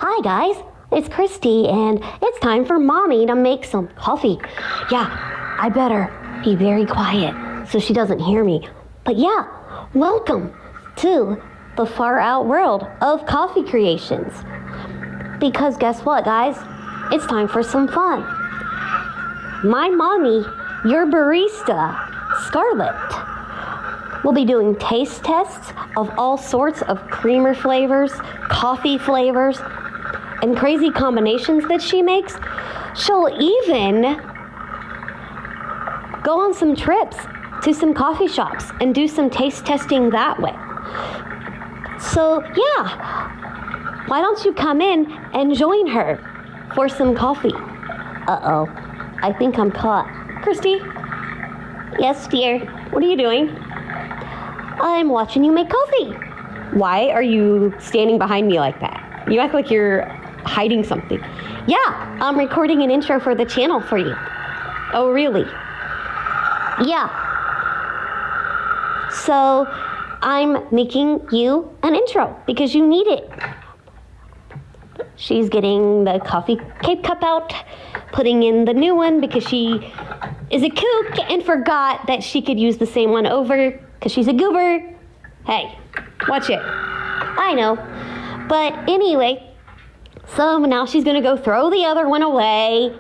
Hi guys, it's Christy and it's time for Mommy to make some coffee. Yeah, I better be very quiet so she doesn't hear me. But yeah, welcome to the far out world of coffee creations. Because guess what guys, it's time for some fun. My mommy, your barista, Scarlett, will be doing taste tests of all sorts of creamer flavors, coffee flavors, and crazy combinations that she makes. She'll even go on some trips to some coffee shops and do some taste testing that way. So yeah, why don't you come in and join her for some coffee? Uh-oh, I think I'm caught. Christy? Yes, dear. What are you doing? I'm watching you make coffee. Why are you standing behind me like that? You act like you're hiding something. Yeah, I'm recording an intro for the channel for you. Oh, really? Yeah. So, I'm making you an intro because you need it. She's getting the coffee K-cup out, putting in the new one because she is a kook and forgot that she could use the same one over because she's a goober. Hey, watch it. I know. But anyway, so now she's going to go throw the other one away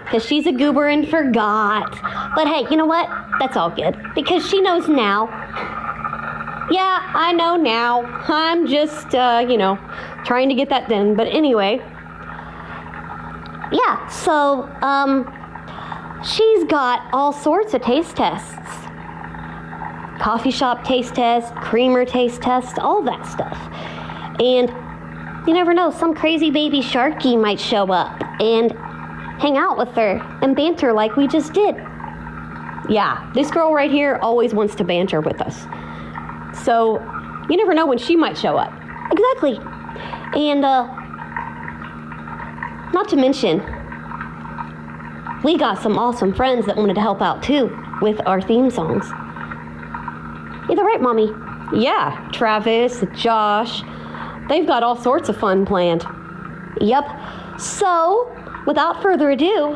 because she's a goober and forgot. But hey, you know what? That's all good because she knows now. Yeah, I know now. I'm just, trying to get that done. But anyway, yeah, so she's got all sorts of taste tests. Coffee shop taste test, creamer taste test, all that stuff. And you never know, some crazy baby Sharky might show up and hang out with her and banter like we just did. Yeah, this girl right here always wants to banter with us. So you never know when she might show up. Exactly. And not to mention, we got some awesome friends that wanted to help out too with our theme songs. Either right, Mommy? Yeah, Travis, Josh, they've got all sorts of fun planned. Yep. So, without further ado,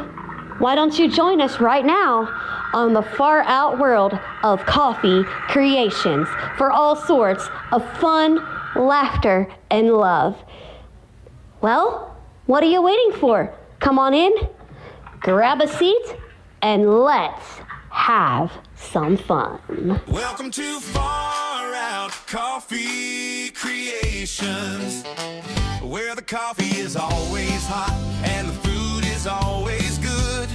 why don't you join us right now on the far out world of coffee creations for all sorts of fun, laughter, and love. Well, what are you waiting for? Come on in, grab a seat, and let's have some fun. Welcome to Far Out Coffee Creations, where the coffee is always hot and the food is always good.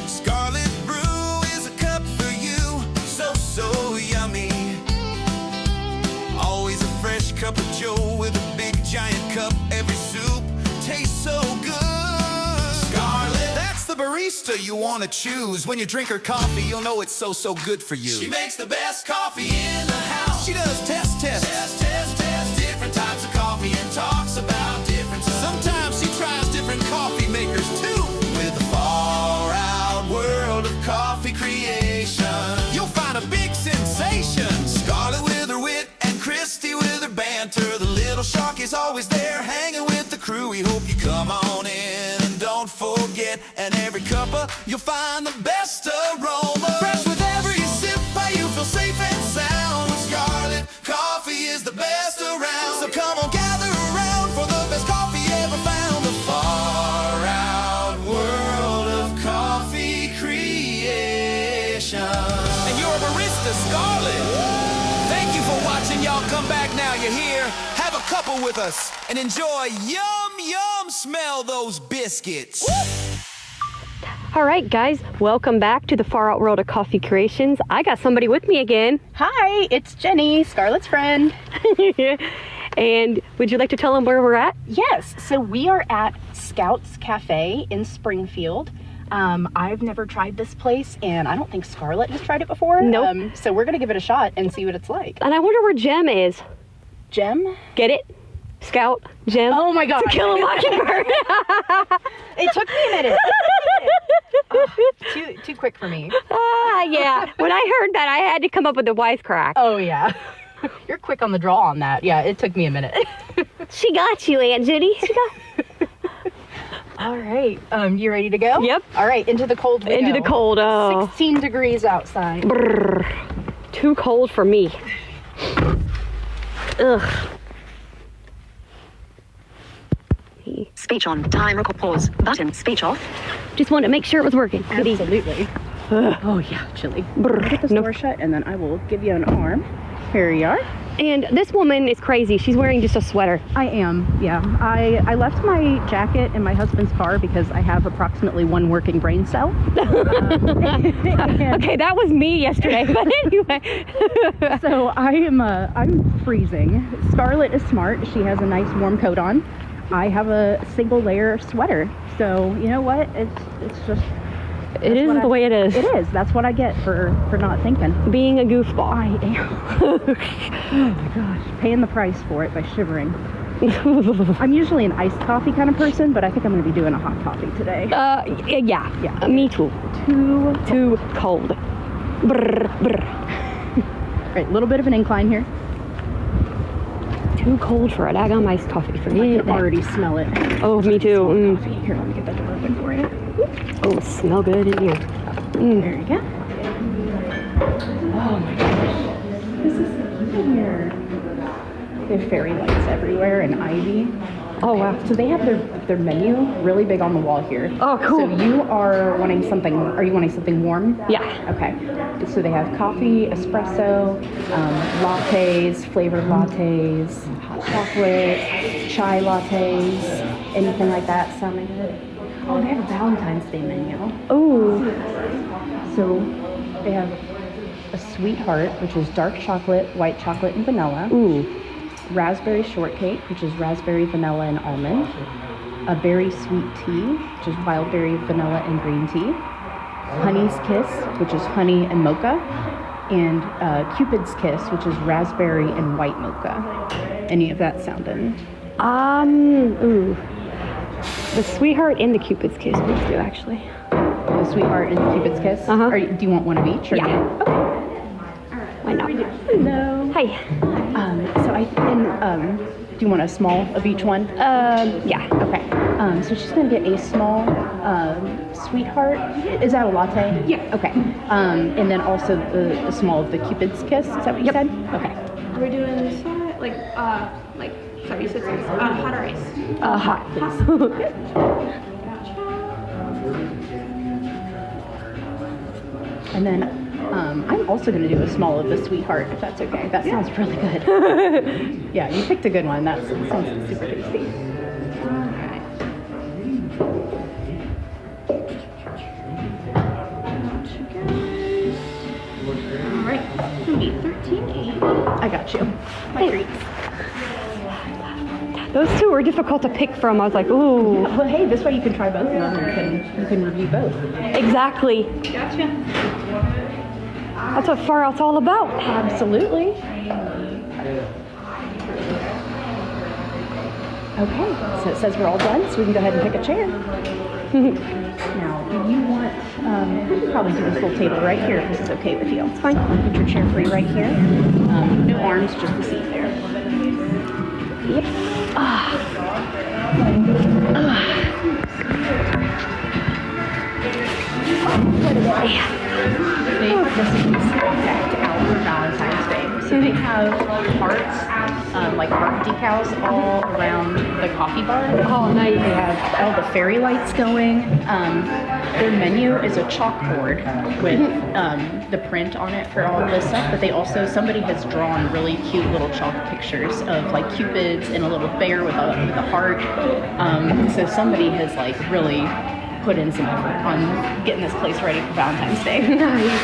Scarlet Brew is a cup for you, so yummy. Always a fresh cup of joe with a big giant cup. Every soup tastes so good. Scarlet, that's the barista you want to choose. When you drink her coffee, you'll know it's so good for you. She makes the best coffee in the house. She does test. Different types of coffee and talks about different stuff. Sometimes she tries different coffee makers too. With the far out world of coffee creation, you'll find a big sensation. Scarlet with her wit and Christy with her banter. The little shark is always there hanging with the crew. We hope you come on in and don't forget. And every cuppa, you'll find the best aroma. Fresh with every sip, you feel safe and sound. With Scarlet, coffee is the best around. So come on, gather around for the best coffee ever found. The far out world of coffee creation. And you're a barista, Scarlet. Thank you for watching. Y'all come back now. You're here. Have a couple with us and enjoy. Yum, smell those biscuits. All right, guys, welcome back to the far out world of coffee creations. I got somebody with me again. Hi, it's Jenny, Scarlett's friend. And would you like to tell them where we're at? Yes, so we are at Scouts Café in Springfield. I've never tried this place, and I don't think Scarlett has tried it before. Nope. So we're gonna give it a shot and see what it's like. And I wonder where Jem is. Jem? Get it? Scout, Jem. Oh my God. To Kill a Mockingbird. It took me a minute. Too quick for me. Yeah. When I heard that, I had to come up with a wisecrack. Oh yeah. You're quick on the draw on that. Yeah, it took me a minute. She got you, Aunt Judy. She got. All right. You ready to go? Yep. All right. Into the cold. Into the cold. Oh. 16 degrees outside. Brrr. Too cold for me. Ugh. Speech on. Time record. Pause. Button. Speech off. Just wanted to make sure it was working. Good evening. Absolutely. Oh yeah, chilly. Get this Nope. door shut, and then I will give you an arm. Here you are. And this woman is crazy. She's wearing just a sweater. I am, yeah. I left my jacket in my husband's car because I have approximately 1 working brain cell. Okay, that was me yesterday, but anyway. So I'm freezing. Scarlett is smart. She has a nice warm coat on. I have a single layer sweater. So you know what? It's just. It is the way it is. It is. That's what I get for not thinking. Being a goofball. I am. Oh my gosh. Paying the price for it by shivering. I'm usually an iced coffee kind of person, but I think I'm going to be doing a hot coffee today. Yeah. Yeah. Me too. Too cold. Brr, brr. Right, a little bit of an incline here. Too cold for a daggone iced coffee. I Forget can that. already smell it. Oh, me too. Mm. Coffee. Here, let me get that door open for you. Oh, smell good in here. There you go. Oh my gosh. This is here. They have fairy lights everywhere and ivy. Oh, wow. So they have their menu really big on the wall here. Oh, cool. So you are wanting something, are you wanting something warm? Yeah. Okay. So they have coffee, espresso, lattes, flavored lattes, hot chocolate, chai lattes, anything like that sounding good. Oh, they have a Valentine's Day menu. Oh. So they have a sweetheart, which is dark chocolate, white chocolate, and vanilla. Ooh. Raspberry shortcake, which is raspberry, vanilla, and almond. A berry sweet tea, which is wild berry, vanilla, and green tea. Honey's kiss, which is honey and mocha. And Cupid's kiss, which is raspberry and white mocha. Any of that sounding? Ooh. The sweetheart and the Cupid's kiss, please do, actually. The sweetheart and the Cupid's kiss? Uh-huh. Do you want one of each? Or Yeah. Okay. Why not? Hello. Hi. So do you want a small of each one? Yeah. Okay. So she's gonna get a small sweetheart. Is that a latte? Yeah. Okay. And then also the small of the Cupid's kiss. Is that what you said? Okay. Are we doing sorry, you said hot or ice? Hot, please. And then I'm also going to do a small of the sweetheart, if that's okay. That sounds really good. Yeah, you picked a good one. That sounds super tasty. All right, it's gonna be 13.80. I got you. My treats. Those two were difficult to pick from. I was like, ooh. Well, hey, this way you can try both of them and you can review both. Exactly. Gotcha. That's what Far Out's all about. Absolutely. Okay, so it says we're all done, so we can go ahead and pick a chair. Now, do you want, we can probably do this little table right here if this is okay with you. It's fine. Put your chair free right here. No arms, just the seat there. Yep. They have recipes decked out for Valentine's Day. So they have hearts, like heart decals all around the coffee bar. Oh, nice. They have all the fairy lights going. Their menu is a chalkboard with the print on it for all of this stuff, but they also, somebody has drawn really cute little chalk pictures of like Cupids and a little bear with a heart. So somebody has like really put in some effort on getting this place ready for Valentine's Day. Nice.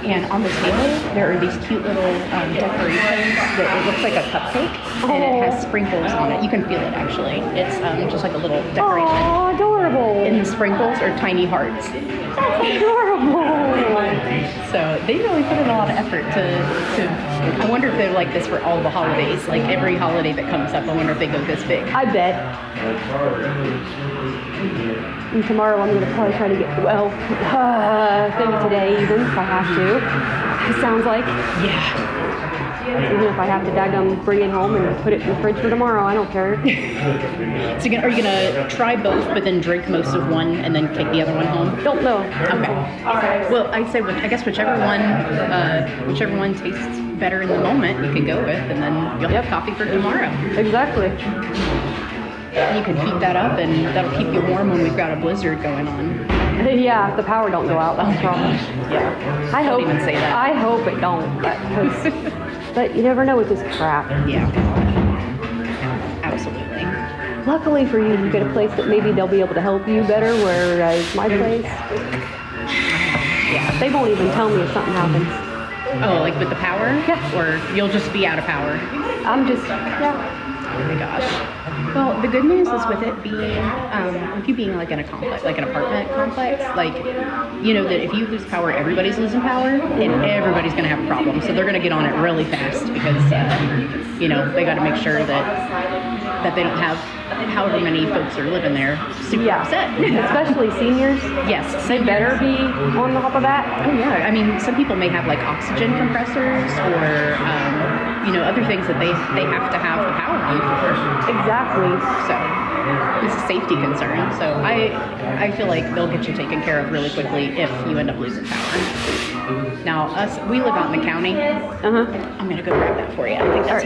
And on the table, there are these cute little decorations that it looks like a cupcake, and it has sprinkles on it. You can feel it actually. It's just like a little decoration. Oh, adorable. And the sprinkles are tiny hearts. That's adorable. So they really put in a lot of effort to I wonder if they're like this for all the holidays. Like every holiday that comes up, I wonder if they go this big. I bet. And tomorrow I'm going to probably try to get, maybe today even if I have to. It sounds like. Yeah. Even if I have to daggum bring it home and put it in the fridge for tomorrow, I don't care. So are you gonna try both, but then drink most of one and then take the other one home? Don't know. Okay. Well, I'd say I guess whichever one tastes better in the moment, you can go with, and then you'll have coffee for tomorrow. Exactly. You can heat that up, and that'll keep you warm when we've got a blizzard going on. Yeah, if the power don't go out, that's a problem. Yeah. I hope. Don't even say that. I hope it don't, but you never know with this crap. Yeah. Absolutely. Luckily for you, you get a place that maybe they'll be able to help you better, whereas my place, Yeah. they won't even tell me if something happens. Oh, like with the power? Yeah. Or you'll just be out of power? I'm just, yeah. Oh my gosh. Well, the good news is with it being, with you being like in a complex, like an apartment complex, like, you know that if you lose power, everybody's losing power, and everybody's going to have a problem. So they're going to get on it really fast because, you know, they got to make sure that they don't have however many folks are living there super upset. Especially seniors. Yes. They better be on the top of that. Oh yeah. I mean, some people may have like oxygen compressors or, you know, other things that they have to have the power on for. Exactly. So it's a safety concern. So I feel like they'll get you taken care of really quickly if you end up losing power. Now we live out in the county. I'm gonna go grab that for you. I think that's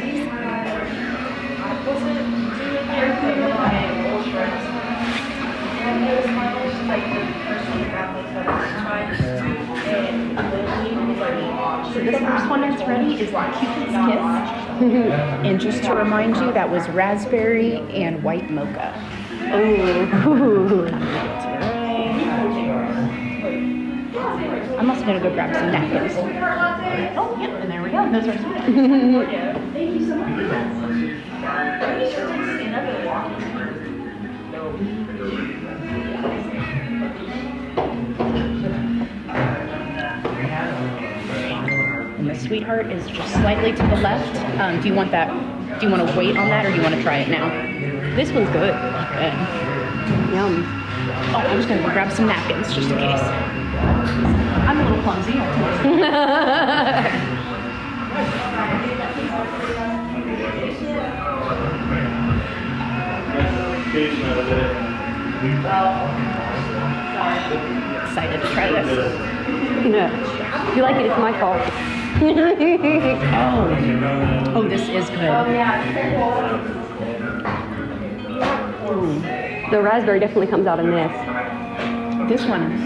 So this first one that's ready is Cupid's Kiss. And just to remind you, that was raspberry and white mocha. Ooh. I'm also gonna go grab some napkins. Oh, yep, and there we go. Those are sweet. Thank you so much. And the sweetheart is just slightly to the left. Do you want to wait on that, or do you want to try it now? This one's good. Good. Yum. Oh, I'm just gonna go grab some napkins just in case. I'm a little clumsy. Excited to try this. Yeah. If you like it, it's my fault. Oh, this is good. The raspberry definitely comes out in this. This one,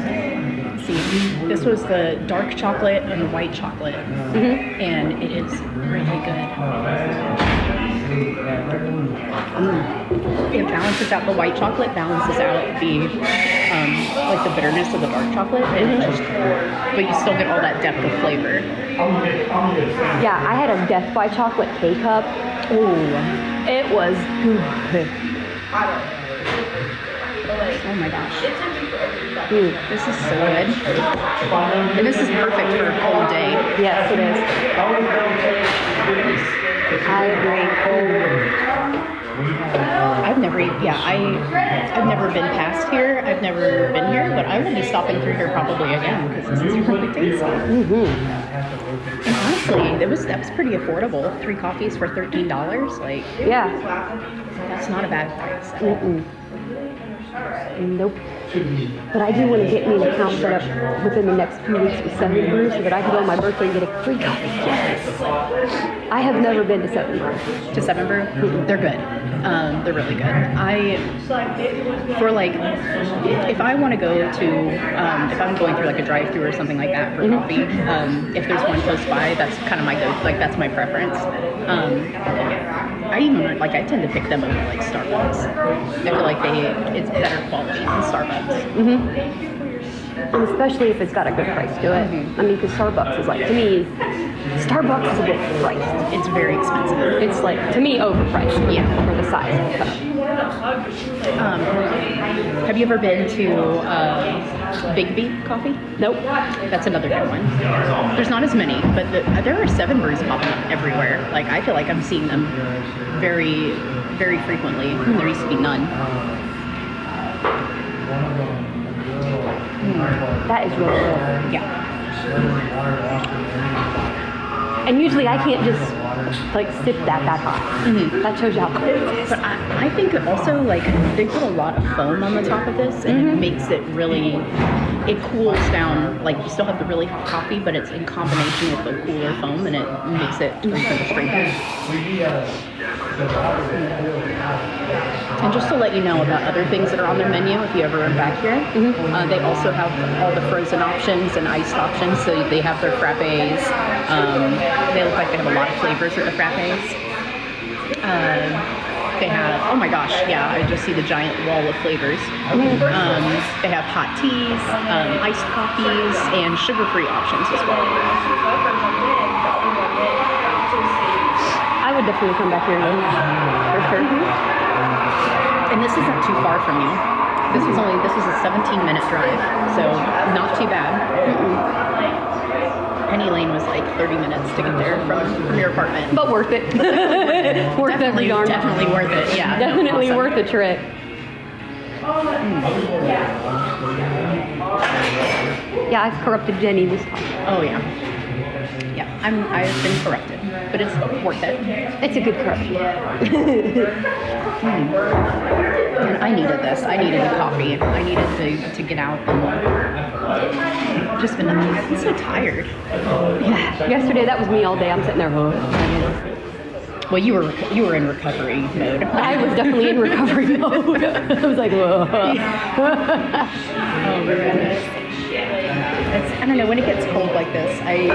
see, this was the dark chocolate and the white chocolate, and it is really good. It balances out, the white chocolate balances out the like the bitterness of the dark chocolate, and but you still get all that depth of flavor. Yeah, I had a Death by Chocolate K-Cup. Oh, it was good. Oh my gosh. Mm. This is so good. And this is perfect for a cold day. Yes, it is. I agree. I've never been past here. I've never been here, but I will be stopping through here probably again because this is really tasty. And honestly, that was pretty affordable. 3 coffees for $13. Like, Yeah. that's not a bad price. Nope. But I do want to get me an account set up within the next few weeks with 7 Brew so that I can go on my birthday and get a free coffee. Yes. I have never been to 7 Brew. To 7 Brew, they're good. They're really good. If I want to go to, if I'm going through like a drive-through or something like that for coffee, if there's one close by, that's kind of my go, like that's my preference. I tend to pick them over like Starbucks. I feel like it's better quality than Starbucks. And especially if it's got a good price to it. I mean, because Starbucks is like, to me, Starbucks is a bit priced. It's very expensive. It's like, to me, overpriced for the size of the cup. Have you ever been to Big B Coffee? Nope. That's another good one. There's not as many, but there are 7 Brews popping up everywhere. Like, I feel like I'm seeing them very, very frequently. There used to be none. That is really good. Yeah. And usually I can't just like sip that hot. That shows you how cold it is. But I think also like they put a lot of foam on the top of this, and it makes it really. It cools down. Like you still have the really hot coffee, but it's in combination with the cooler foam, and it makes it drink. And just to let you know about other things that are on their menu, if you ever are back here, they also have all the frozen options and iced options. So they have their frappes. They look like they have a lot of flavors with the frappes. They have, oh my gosh, yeah, I just see the giant wall of flavors. They have hot teas, iced coffees, and sugar-free options as well. I would definitely come back here again, for sure. And this isn't too far from you. This is a 17-minute drive, so not too bad. Penny Lane was like 30 minutes to get there from your apartment. But worth it. Worth every darn. Definitely worth it, yeah. Definitely worth the trip. Yeah, I've corrupted Jenny this time. Oh yeah. Yeah, I've been corrupted, but it's worth it. It's a good corruption. And I needed this. I needed the coffee. I needed to get out and just been. I'm so tired. Yeah. Yesterday, that was me all day. I'm sitting there. Well, you were in recovery mode. I was definitely in recovery mode. I was like, whoa. Oh my goodness. I don't know, when it gets cold like this, I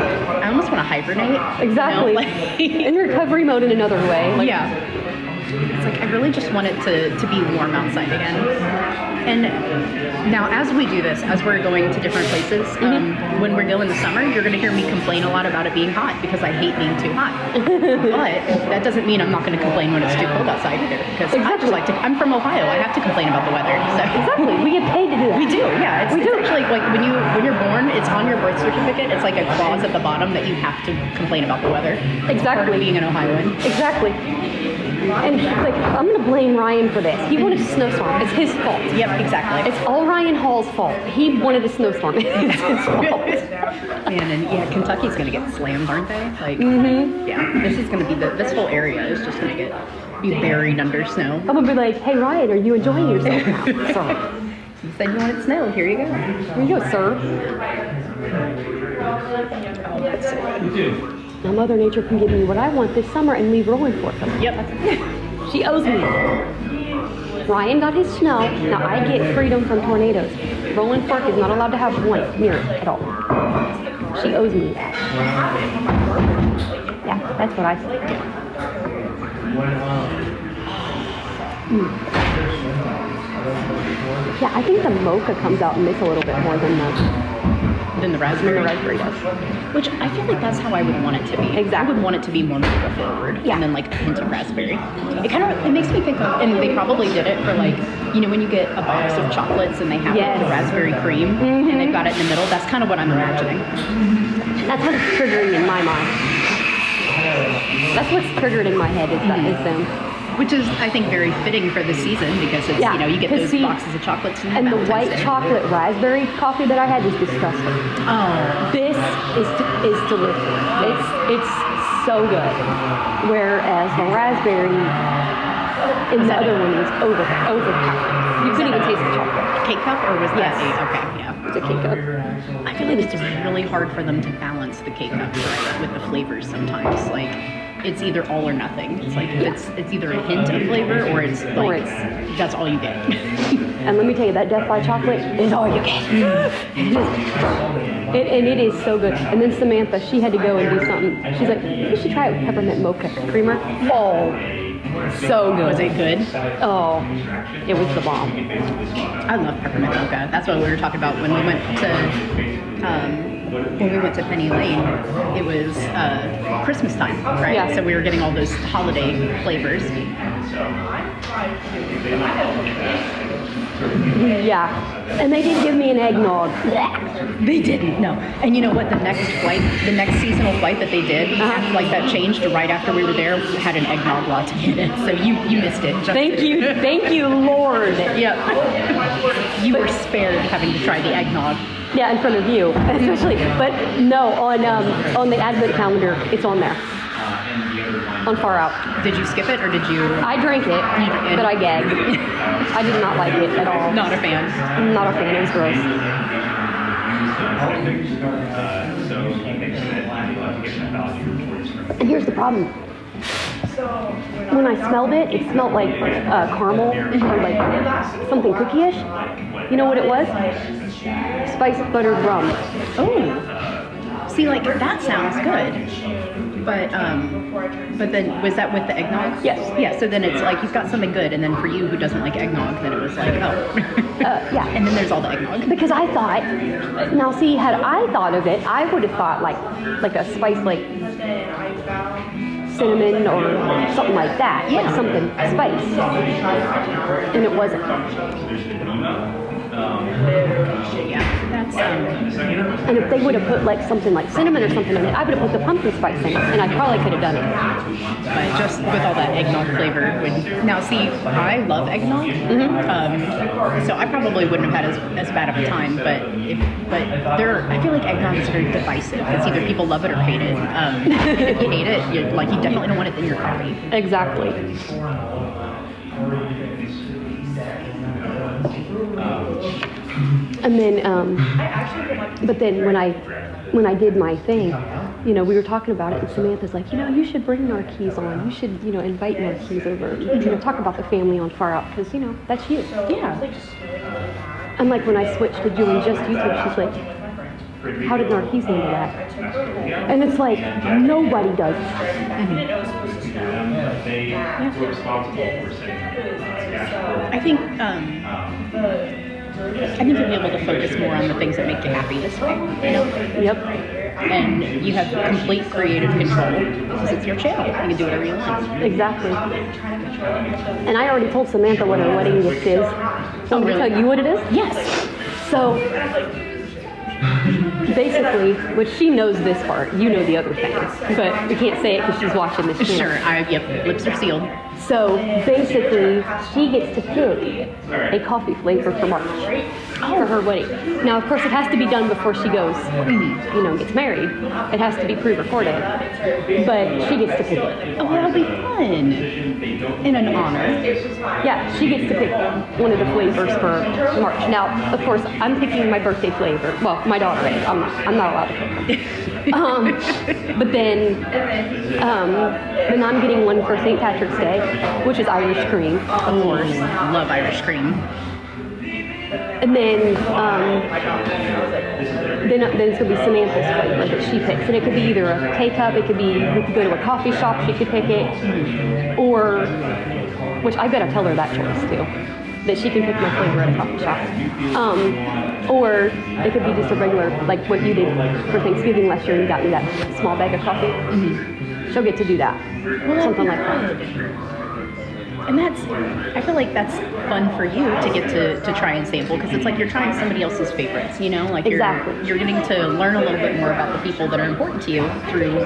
almost want to hibernate. Exactly. You know? Like, in recovery mode in another way. Like, yeah. It's like I really just want it to be warm outside again. And now as we do this, as we're going to different places, when we're in the summer, you're going to hear me complain a lot about it being hot because I hate being too hot. But that doesn't mean I'm not going to complain when it's too cold outside either. Because I just I'm from Ohio. I have to complain about the weather. So. Exactly. We get paid to do that. We do, yeah. It's actually like when you're born, it's on your birth certificate. It's like a clause at the bottom that you have to complain about the weather. It's part of being an Ohioan. Exactly. And like, I'm gonna blame Ryan for this. He wanted a snowstorm. It's his fault. Yep, exactly. It's all Ryan Hall's fault. He wanted a snowstorm. It's his fault. Man, and yeah, Kentucky's gonna get slammed, aren't they? Like, yeah, this is gonna be this whole area is just gonna be buried under snow. I'm gonna be like, hey Ryan, are you enjoying yourself now, sir? You said you wanted snow. Here you go. Here you go, sir. Oh, that's so good. Now Mother Nature can give me what I want this summer and leave Rolling Fork. Yep. She owes me. Ryan got his snow. Now I get freedom from tornadoes. Rolling Fork is not allowed to have one near it at all. She owes me that. Yeah, that's what I say. Yeah, I think the mocha comes out in this a little bit more than the raspberry. The raspberry does. Which I feel like that's how I would want it to be. Exactly. I would want it to be more mocha forward. Yeah. And then like a hint of raspberry. It makes me think of, and they probably did it for like, you know, when you get a box of chocolates and they have like, the raspberry cream and they've got it in the middle. That's kind of what I'm imagining. That's what's triggering in my mind. That's what's triggered in my head is them. Which is, I think, very fitting for the season because it's, you know, you get those boxes of chocolates and the white chocolate raspberry coffee that I had was disgusting. Oh, this is delicious. It's so good. Whereas the raspberry in the other one was overpowered. You couldn't even taste the chocolate. K-cup or was that? Yes. Okay, yeah. It's a K-cup. I feel like it's just really hard for them to balance the K-cup right, with the flavors sometimes. Like, it's either all or nothing. It's like it's either a hint of flavor or it's like that's all you get. And let me tell you, that Death by Chocolate is all you get. It is so good. And then Samantha, she had to go and do something. She's like, you should try it with peppermint mocha creamer. Oh, so good. Was it good? Oh, it was the bomb. I love peppermint mocha. That's what we were talking about when we went to Penny Lane. It was Christmas time, right? Yeah. So we were getting all those holiday flavors. Yeah. And they didn't give me an eggnog. They didn't, no. And you know what? The next seasonal flight that they did, like that changed right after we were there, had an eggnog latte in it. So you missed it. Thank you, Lord. Yeah. You were spared having to try the eggnog. Yeah, in front of you, especially. But no, on the advent calendar, it's on there. on Far Out. Did you skip it or did you? I drank it, but I gagged. I did not like it at all. Not a fan. I'm not a fan. It was gross. And here's the problem. When I smelled it, it smelled like caramel or like something cookie-ish. You know what it was? Spiced buttered rum. Oh, see, like that sounds good. But then was that with the eggnog? Yes. Yeah. So then it's like you've got something good, and then for you who doesn't like eggnog, then it was like Yeah. And then there's all the eggnog. Because I thought, now see, had I thought of it, I would have thought like a spice like cinnamon or something like that, like something spiced, and it wasn't. Yeah, that's And if they would have put like something like cinnamon or something in it, I would have put the pumpkin spice in it, and I probably could have done it. but just with all that eggnog flavor. Now, see, I love eggnog, so I probably wouldn't have had as bad of a time. But I feel like eggnog is very divisive. It's either people love it or hate it. If you hate it, you definitely don't want it in your coffee. Exactly. And then, but then when I did my thing, we were talking about it, and Samantha's like, you should bring Narquise on. You should, invite Narquise over. And, talk about the family on Far Out, because that's you. Yeah. And like when I switched to doing just YouTube, she's like, how did Narquise handle that? And it's like nobody does. I think you'll be able to focus more on the things that make you happy this way. Yep. And you have complete creative control because it's your channel. You can do whatever you want. Exactly. And I already told Samantha what her wedding gift is. So I'm going to tell you what it is? Yes. So basically, which she knows this part, you know the other things, but we can't say it because she's watching this channel. Sure. Yep. Lips are sealed. So basically, she gets to pick a coffee flavor for March for her wedding. Now, of course, it has to be done before she goes, gets married. It has to be pre-recorded, but she gets to pick it. Oh, that'll be fun. In an honor. Yeah, she gets to pick one of the flavors for March. Now, of course, I'm picking my birthday flavor. Well, my daughter is. I'm not allowed to pick. But then I'm getting one for St. Patrick's Day, which is Irish cream. Of course. Love Irish cream. And then it's gonna be Samantha's flavor that she picks, and it could be either a K-cup, we could go to a coffee shop, she could pick it, or, which I better tell her that choice too, that she can pick my flavor at a coffee shop, or it could be just a regular, like what you did for Thanksgiving last year. You got me that small bag of coffee. She'll get to do that, something like that. And I feel like that's fun for you to get to try and sample, because it's like you're trying somebody else's favorites, like Exactly. you're getting to learn a little bit more about the people that are important to you through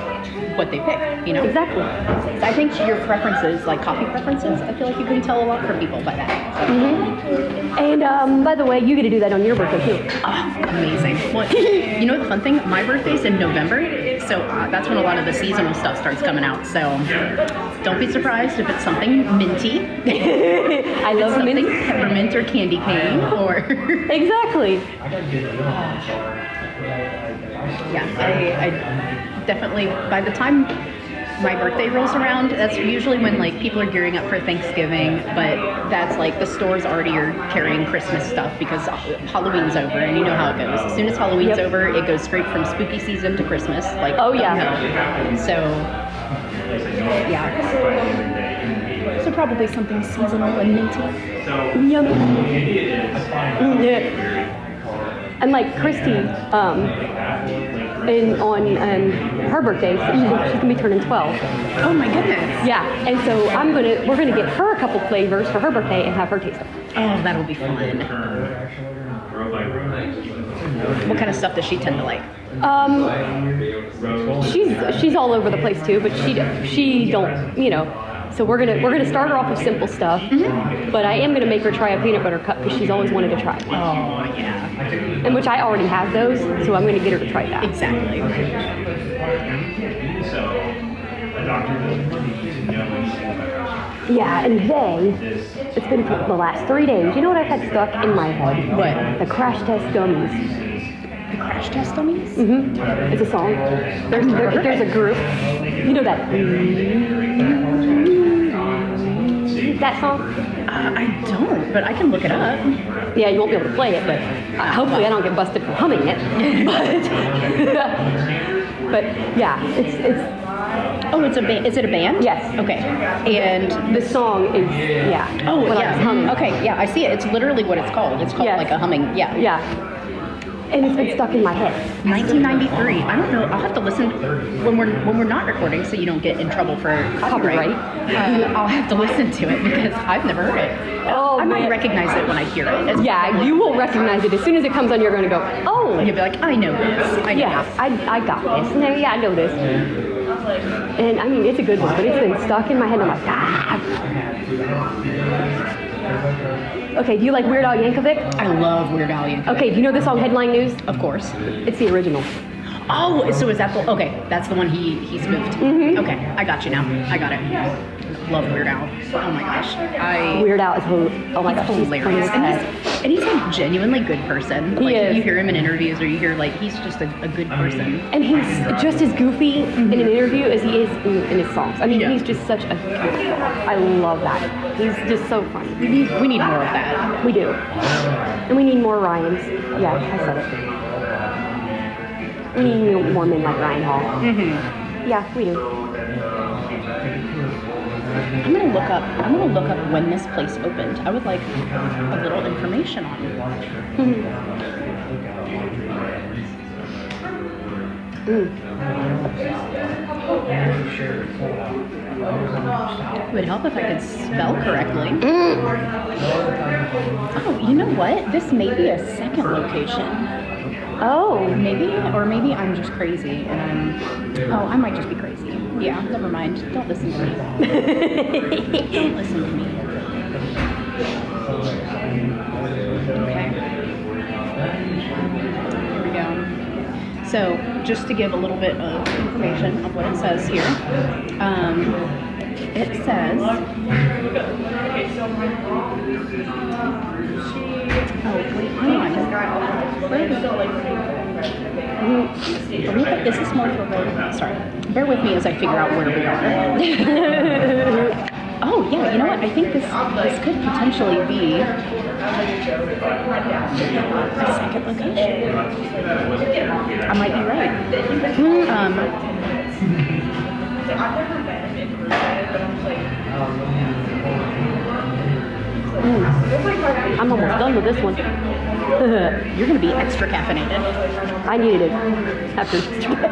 what they pick, Exactly. So I think your preferences, like coffee preferences, I feel like you can tell a lot from people by that. And by the way, you get to do that on your birthday too. Oh, amazing. Well, you know the fun thing? My birthday's in November, so that's when a lot of the seasonal stuff starts coming out. So don't be surprised if it's something minty. I love something mint. peppermint or candy cane or Exactly. yeah, I definitely, by the time my birthday rolls around, that's usually when like people are gearing up for Thanksgiving, but that's like the stores already are carrying Christmas stuff because Halloween's over, and you know how it goes. As soon as Halloween's over, it goes straight from spooky season to Christmas. Like, Oh, yeah. So yeah. So probably something seasonal and minty. Yummy. Yeah. And like Christy, on her birthday, she's gonna be turning 12. Oh my goodness. Yeah, and so we're gonna get her a couple flavors for her birthday and have her taste them. Oh, that'll be fun. What kind of stuff does she tend to like? She's all over the place too, but she don't, So we're gonna start her off with simple stuff, but I am gonna make her try a peanut butter cup because she's always wanted to try it. Oh yeah. And which I already have those, so I'm gonna get her to try that. Exactly. Yeah, and it's been for the last 3 days. You know what I've had stuck in my head? What? The Crash Test Dummies. The Crash Test Dummies? Mm-hmm. It's a song. There's a group. You know that song? I don't, but I can look it up. Yeah, you won't be able to play it, but hopefully I don't get busted for humming it. But yeah, it's. Oh, it's a band. Is it a band? Yes. Okay. And The song is oh what I yeah. was humming. Okay, yeah, I see it. It's literally what it's called. It's called Yes. like a humming. Yeah. Yeah. And it's been stuck in my head. 1993. I don't know. I'll have to listen when we're not recording, so you don't get in trouble for copyright. I'll have to listen to it because I've never heard it. Oh, I might man. recognize it when I hear it. It's Yeah, probably- you will recognize it as soon as it comes on. You're gonna go, oh, And you'll be like, I know this. I know yeah, this. I got this. No, yeah, I know this. And I mean, it's a good one, but it's been stuck in my head. I'm like, ah. Okay, do you like Weird Al Yankovic? I love Weird Al Yankovic. Okay, do you know the song Headline News? Of course. It's the original. Oh, so is that the? Okay, that's the one he spoofed. Mm-hmm. Okay, I got you now. I got it. Love Weird Al. Oh my gosh, Weird Al is oh my gosh, he's funny hilarious. as And heck. he's a genuinely good person. He Like is. you hear him in interviews, or you hear like he's just a good person. And he's just as goofy in an interview as he is in his songs. I mean, Yeah. he's just such a I love that. He's just so funny. We need more of that. We do. And we need more Ryans. Yeah, I said it. We need more men like Ryan Hall. Mm-hmm. Yeah, we do. I'm gonna look up when this place opened. I would like a little information on it. It would help if I could spell correctly. Oh, you know what? This may be a second location. Oh. Maybe I'm just crazy and I might just be crazy. Yeah, never mind. Don't listen to me. Don't listen to me. Okay. Here we go. So, just to give a little bit of information of what it says here. It says... Oh, wait, hang on. Is this more for sorry. Bear with me as I figure out where we are. Oh, yeah, you know what? I think this could potentially be a second location. I might be right. I'm almost done with this one. You're going to be extra caffeinated. I needed it after yesterday.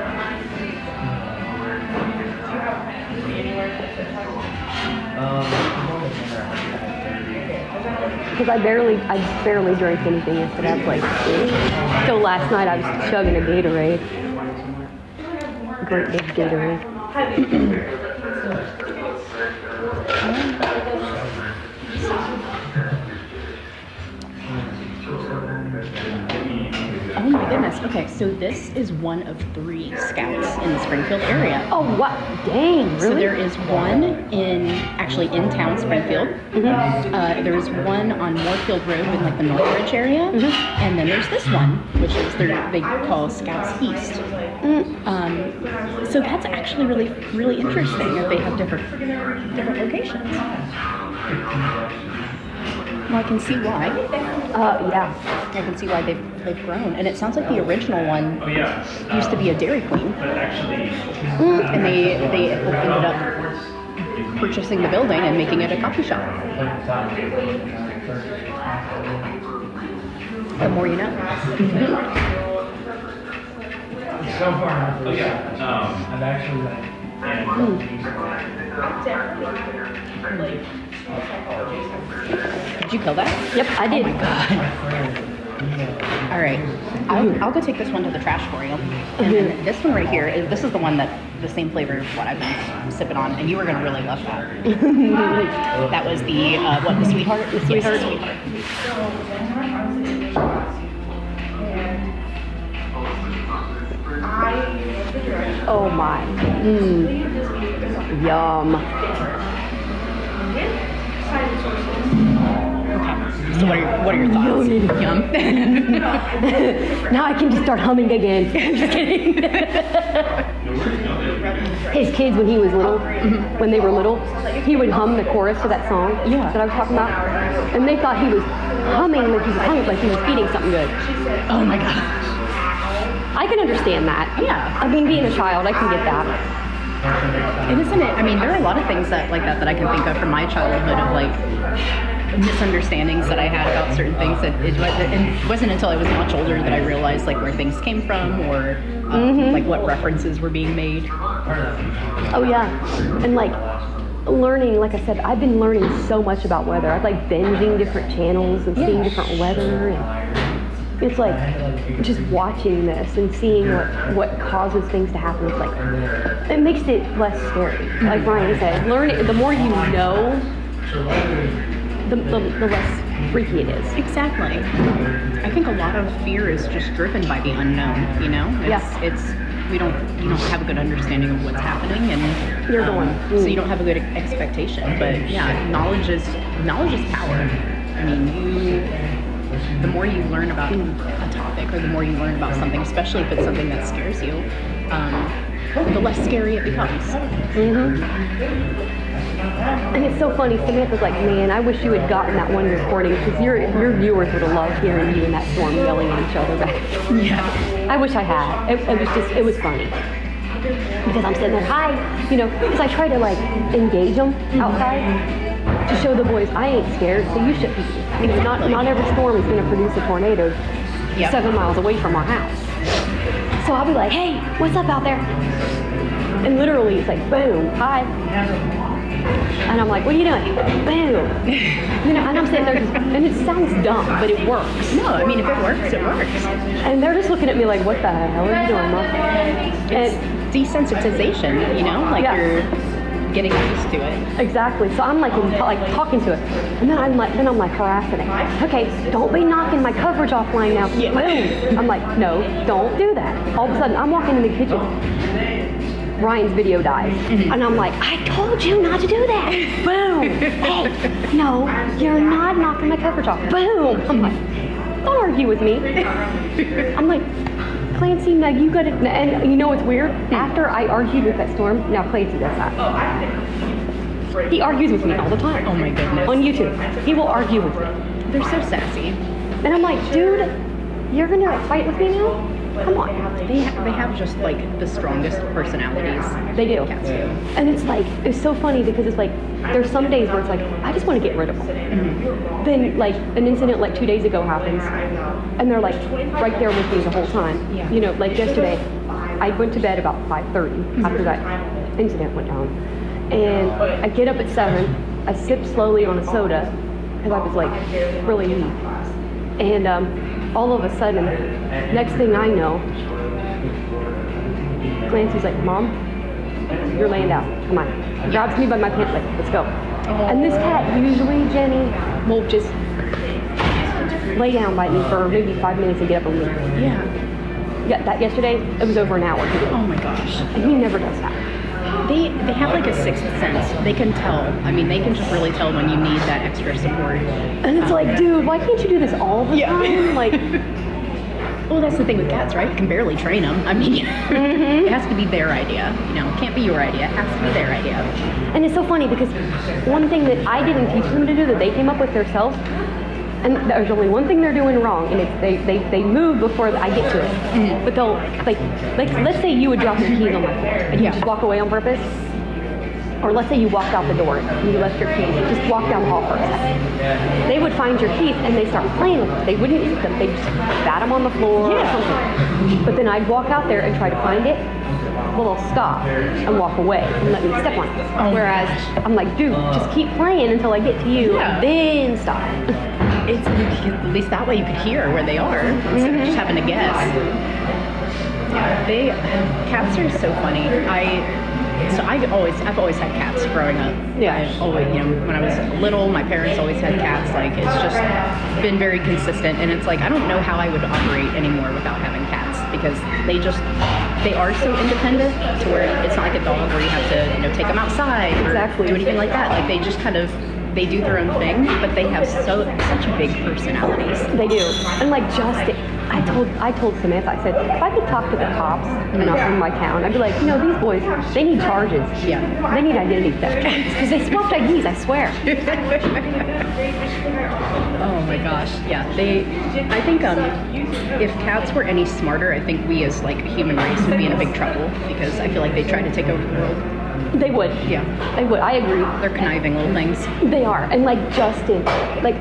Because I barely drank anything yesterday. I was like, so last night I was chugging a Gatorade. Great big Gatorade. Oh my goodness. Okay, so this is one of 3 scouts in the Springfield area. Oh, what? Dang, really? So there is one in town, Springfield. Mm-hmm. There's one on Moorfield Road in like the Northridge area, and then there's this one, which is they call Scouts East. So that's actually really interesting that they have different locations. Well, I can see why. Yeah. I can see why they've grown, and it sounds like the original one used to be a Dairy Queen, and they ended up purchasing the building and making it a coffee shop. The more you know. So far, oh yeah. I've actually Did you kill that? Yep, I did. Oh my god. All right, I'll go take this one to the trash for you. And then this one right here this is the one that the same flavor of what I've been sipping on, and you were gonna really love that. That was the the sweetheart. The sweetheart. Oh my. Yum. So what are your thoughts? Yum. Now I can just start humming again. Just kidding. His kids, when he was little, when they were little, he would hum the chorus to that song that I was talking about, and they thought he was humming like he was hungry, like he was eating something good. Oh my gosh. I can understand that. Yeah. I mean, being a child, I can get that. And isn't it? I mean, there are a lot of things that I can think of from my childhood of like misunderstandings that I had about certain things that it wasn't until I was much older that I realized like where things came from or like what references were being made. Oh yeah, and like learning, like I said, I've been learning so much about weather. I've like binging different channels and seeing different weather, and it's like just watching this and seeing what causes things to happen. It's like it makes it less scary. Like Ryan said, learning, the more you know, the less freaky it is. Exactly. I think a lot of fear is just driven by the unknown, you know? It's you don't have a good understanding of what's happening, and You're going. so you don't have a good expectation. But yeah, knowledge is power. I mean, the more you learn about a topic, or the more you learn about something, especially if it's something that scares you, the less scary it becomes. And it's so funny, Samantha's like, man, I wish you had gotten that one recording, because your viewers would have loved hearing you in that storm yelling at each other back. Yeah. I wish I had. It was funny. Because I'm sitting there, hi, you know, because I try to like engage them outside to show the boys I ain't scared, so you should be. You know, not every storm is going to produce a tornado 7 miles away from our house. So I'll be like, hey, what's up out there? And literally it's like, boom, hi. And I'm like, what are you doing? Boom. You know, and I'm sitting there just, and it sounds dumb, but it works. No, I mean, if it works, it works. And they're just looking at me like, what the hell are you doing, Mom? It's desensitization, you know? Like you're getting used to it. Exactly. So I'm like talking to it. And then I'm like harassing it. Okay, don't be knocking my coverage offline now. Yeah. Boom. I'm like, no, don't do that. All of a sudden, I'm walking in the kitchen. Ryan's video dies. And I'm like, I told you not to do that. Boom. Hey, no, you're not knocking my coverage off. Boom. I'm like, don't argue with me. I'm like, Clancy, now you got it. And you know what's weird? After I argued with that storm, now Clancy does that. He argues with me all the time. Oh my goodness. On YouTube. He will argue with me. They're so sassy. And I'm like, dude, you're gonna fight with me now? Come on. They have just like the strongest personalities. They do. Cats do. And it's like, it's so funny because it's like, there's some days where it's like, I just want to get rid of them. Then like an incident like 2 days ago happens, and they're like right there with me the whole time. Yeah. You know, like yesterday, I went to bed about 5:30 after that incident went down. And I get up at 7, I sip slowly on a soda, because I was like really weak. And all of a sudden, next thing I know, Clancy's like, Mom, you're laying down. Come on. Grabs me by my pant leg. Let's go. And this cat usually, Jenny, will just lay down by me for maybe 5 minutes and get up and leave. Yeah. Yeah, that yesterday, it was over an hour. Oh my gosh. And he never does that. They have like a sixth sense. They can tell. I mean, they can just really tell when you need that extra support. And it's like, dude, why can't you do this all the time? Like, well, that's the thing with cats, right? You can barely train them. I mean, it has to be their idea. You know, it can't be your idea. It has to be their idea. and it's so funny because one thing that I didn't teach them to do that they came up with themselves, and there's only one thing they're doing wrong, and it's they move before I get to it. But they'll like let's say you would drop your keys on my floor and you just walk away on purpose, or let's say you walked out the door and you left your keys, just walk down the hall for a second. They would find your keys and they start playing with them. They wouldn't eat them. They just bat them on the floor or something. But then I'd walk out there and try to find it. Well, they'll stop and walk away and let me step on it. Whereas I'm like, dude, just keep playing until I get to you, then stop. It's at least that way you could hear where they are instead of just having to guess. Yeah, cats are so funny. So I've always had cats growing up. Yeah. I've always, when I was little, my parents always had cats. Like, it's just been very consistent. And it's like, I don't know how I would operate anymore without having cats, because they are so independent to where it's not like a dog where you have to, take them outside or Exactly. do anything like that. Like, they just kind of, they do their own thing, but they have such big personalities. They do. And like Justin, I told Samantha, I said, if I could talk to the cops in my town, I'd be like, these boys, they need charges. Yeah. They need identity theft charges. Because they swapped IDs, I swear. Oh my gosh, yeah. I think if cats were any smarter, I think we as like a human race would be in a big trouble, because I feel like they try to take over the world. They would. Yeah. They would. I agree. They're conniving little things. They are. And like Justin, like